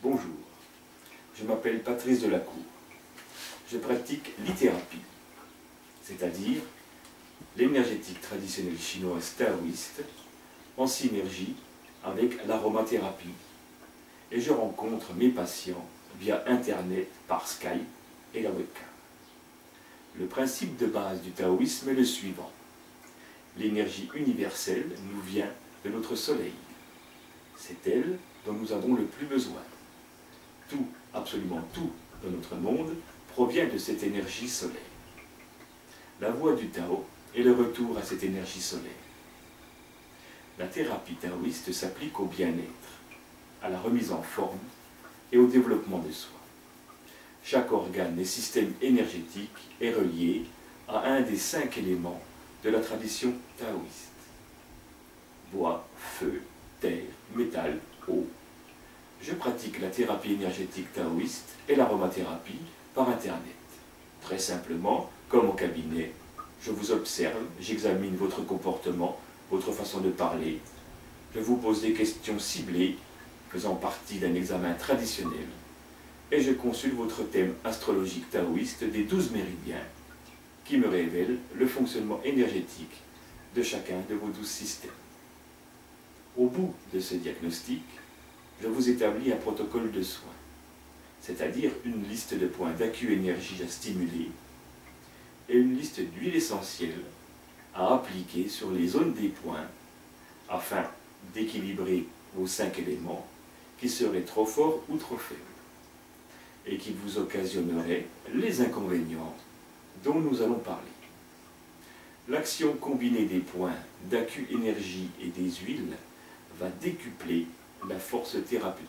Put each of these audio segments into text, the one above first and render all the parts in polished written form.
Bonjour, je m'appelle Patrice Delacour. Je pratique l'ithérapie, c'est-à-dire l'énergétique traditionnelle chinoise taoïste en synergie avec l'aromathérapie. Et je rencontre mes patients via Internet, par Skype et la webcam. Le principe de base du taoïsme est le suivant. L'énergie universelle nous vient de notre soleil. C'est elle dont nous avons le plus besoin. Tout, absolument tout, dans notre monde provient de cette énergie solaire. La voie du Tao est le retour à cette énergie solaire. La thérapie taoïste s'applique au bien-être, à la remise en forme et au développement de soi. Chaque organe et système énergétique est relié à un des 5 éléments de la tradition taoïste. Bois, feu, terre, métal, eau. Je pratique la thérapie énergétique taoïste et l'aromathérapie par Internet. Très simplement, comme au cabinet, je vous observe, j'examine votre comportement, votre façon de parler. Je vous pose des questions ciblées, faisant partie d'un examen traditionnel, et je consulte votre thème astrologique taoïste des 12 méridiens, qui me révèle le fonctionnement énergétique de chacun de vos 12 systèmes. Au bout de ce diagnostic, je vous établis un protocole de soins, c'est-à-dire une liste de points d'acu-énergie à stimuler et une liste d'huiles essentielles à appliquer sur les zones des points afin d'équilibrer vos 5 éléments qui seraient trop forts ou trop faibles et qui vous occasionneraient les inconvénients dont nous allons parler. L'action combinée des points d'acu-énergie et des huiles va décupler la force thérapeutique.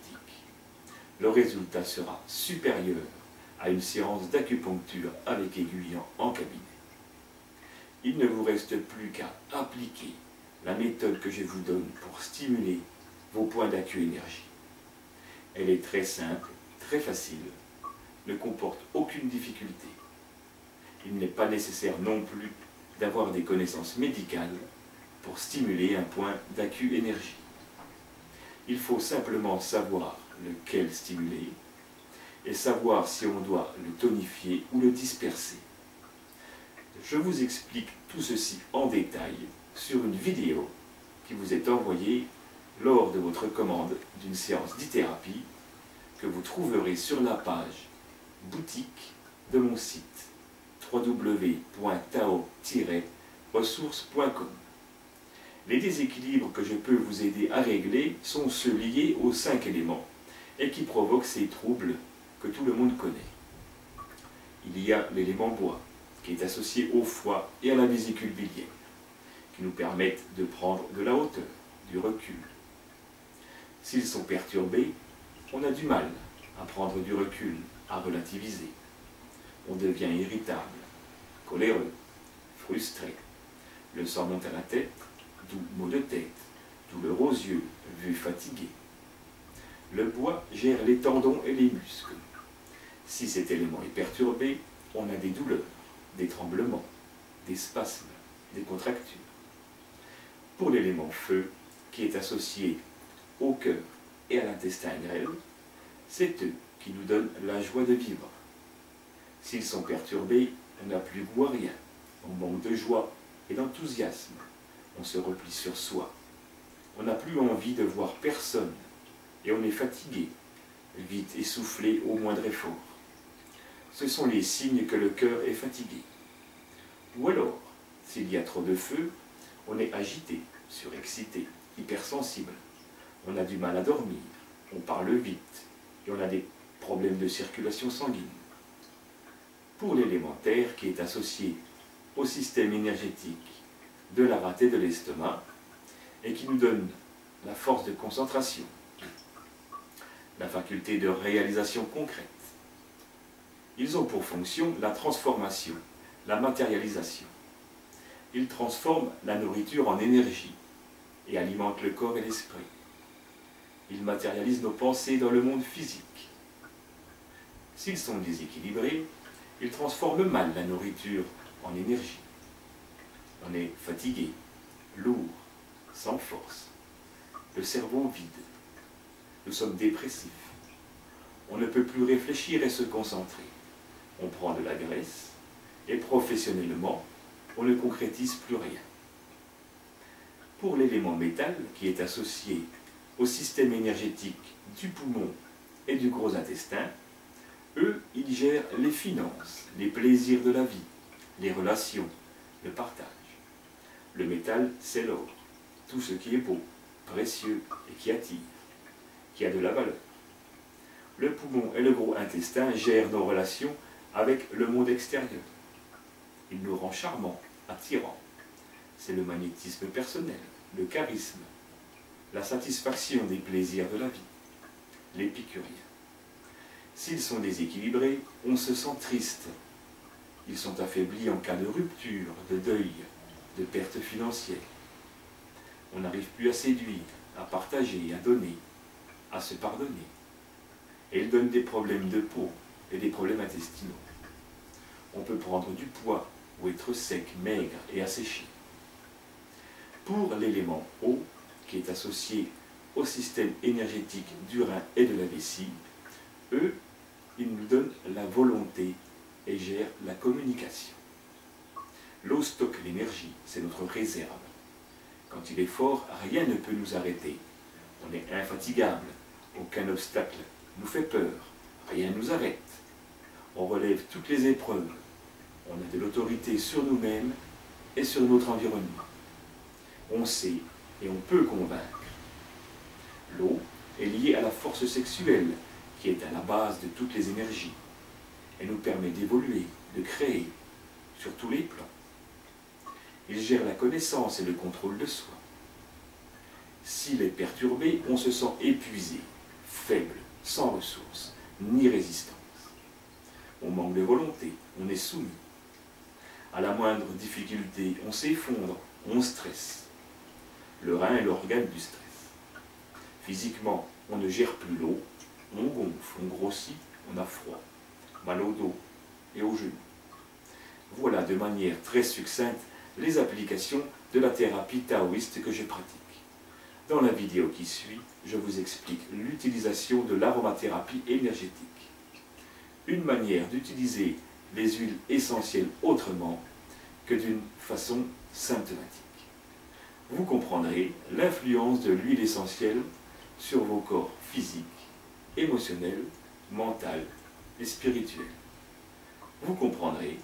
Le résultat sera supérieur à une séance d'acupuncture avec aiguille en cabinet. Il ne vous reste plus qu'à appliquer la méthode que je vous donne pour stimuler vos points d'acu-énergie. Elle est très simple, très facile, ne comporte aucune difficulté. Il n'est pas nécessaire non plus d'avoir des connaissances médicales pour stimuler un point d'acu-énergie. Il faut simplement savoir lequel stimuler et savoir si on doit le tonifier ou le disperser. Je vous explique tout ceci en détail sur une vidéo qui vous est envoyée lors de votre commande d'une séance d'ithérapie que vous trouverez sur la page boutique de mon site www.tao-ressources.com. Les déséquilibres que je peux vous aider à régler sont ceux liés aux 5 éléments et qui provoquent ces troubles que tout le monde connaît. Il y a l'élément bois, qui est associé au foie et à la vésicule biliaire, qui nous permettent de prendre de la hauteur, du recul. S'ils sont perturbés, on a du mal à prendre du recul, à relativiser. On devient irritable, coléreux, frustré. Le sang monte à la tête, d'où maux de tête, douleur aux yeux, vue fatiguée. Le bois gère les tendons et les muscles. Si cet élément est perturbé, on a des douleurs, des tremblements, des spasmes, des contractures. Pour l'élément feu, qui est associé au cœur et à l'intestin grêle, c'est eux qui nous donnent la joie de vivre. S'ils sont perturbés, on n'a plus goût à rien, on manque de joie et d'enthousiasme, on se replie sur soi, on n'a plus envie de voir personne et on est fatigué, vite essoufflé au moindre effort. Ce sont les signes que le cœur est fatigué. Ou alors, s'il y a trop de feu, on est agité, surexcité, hypersensible, on a du mal à dormir, on parle vite et on a des problèmes de circulation sanguine. Pour l'élémentaire qui est associé au système énergétique de la rate et de l'estomac et qui nous donne la force de concentration, la faculté de réalisation concrète. Ils ont pour fonction la transformation, la matérialisation. Ils transforment la nourriture en énergie et alimentent le corps et l'esprit. Ils matérialisent nos pensées dans le monde physique. S'ils sont déséquilibrés, ils transforment mal la nourriture en énergie. On est fatigué, lourd, sans force, le cerveau vide. Nous sommes dépressifs, on ne peut plus réfléchir et se concentrer. On prend de la graisse et professionnellement, on ne concrétise plus rien. Pour l'élément métal, qui est associé au système énergétique du poumon et du gros intestin, eux, ils gèrent les finances, les plaisirs de la vie, les relations, le partage. Le métal, c'est l'or, tout ce qui est beau, précieux et qui attire, qui a de la valeur. Le poumon et le gros intestin gèrent nos relations avec le monde extérieur. Il nous rend charmants, attirants. C'est le magnétisme personnel, le charisme, la satisfaction des plaisirs de la vie, l'épicurien. S'ils sont déséquilibrés, on se sent triste. Ils sont affaiblis en cas de rupture, de deuil, de perte financière. On n'arrive plus à séduire, à partager, à donner, à se pardonner. Et ils donnent des problèmes de peau et des problèmes intestinaux. On peut prendre du poids ou être sec, maigre et asséché. Pour l'élément eau, qui est associé au système énergétique du rein et de la vessie, eux, ils nous donnent la volonté et gèrent la communication. L'eau stocke l'énergie, c'est notre réserve. Quand il est fort, rien ne peut nous arrêter. On est infatigable, aucun obstacle nous fait peur, rien ne nous arrête. On relève toutes les épreuves, on a de l'autorité sur nous-mêmes et sur notre environnement. On sait et on peut convaincre. L'eau est liée à la force sexuelle, qui est à la base de toutes les énergies. Elle nous permet d'évoluer, de créer, sur tous les plans. Il gère la connaissance et le contrôle de soi. S'il est perturbé, on se sent épuisé, faible, sans ressources, ni résistance. On manque de volonté, on est soumis. À la moindre difficulté, on s'effondre, on stresse. Le rein est l'organe du stress. Physiquement, on ne gère plus l'eau, on gonfle, on grossit, on a froid, mal au dos et aux genoux. Voilà de manière très succincte les applications de la thérapie taoïste que je pratique. Dans la vidéo qui suit, je vous explique l'utilisation de l'aromathérapie énergétique. Une manière d'utiliser les huiles essentielles autrement que d'une façon symptomatique. Vous comprendrez l'influence de l'huile essentielle sur vos corps physiques, émotionnels, mental et spirituels. Vous comprendrez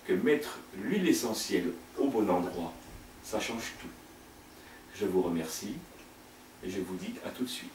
que mettre l'huile essentielle au bon endroit, ça change tout. Je vous remercie et je vous dis à tout de suite.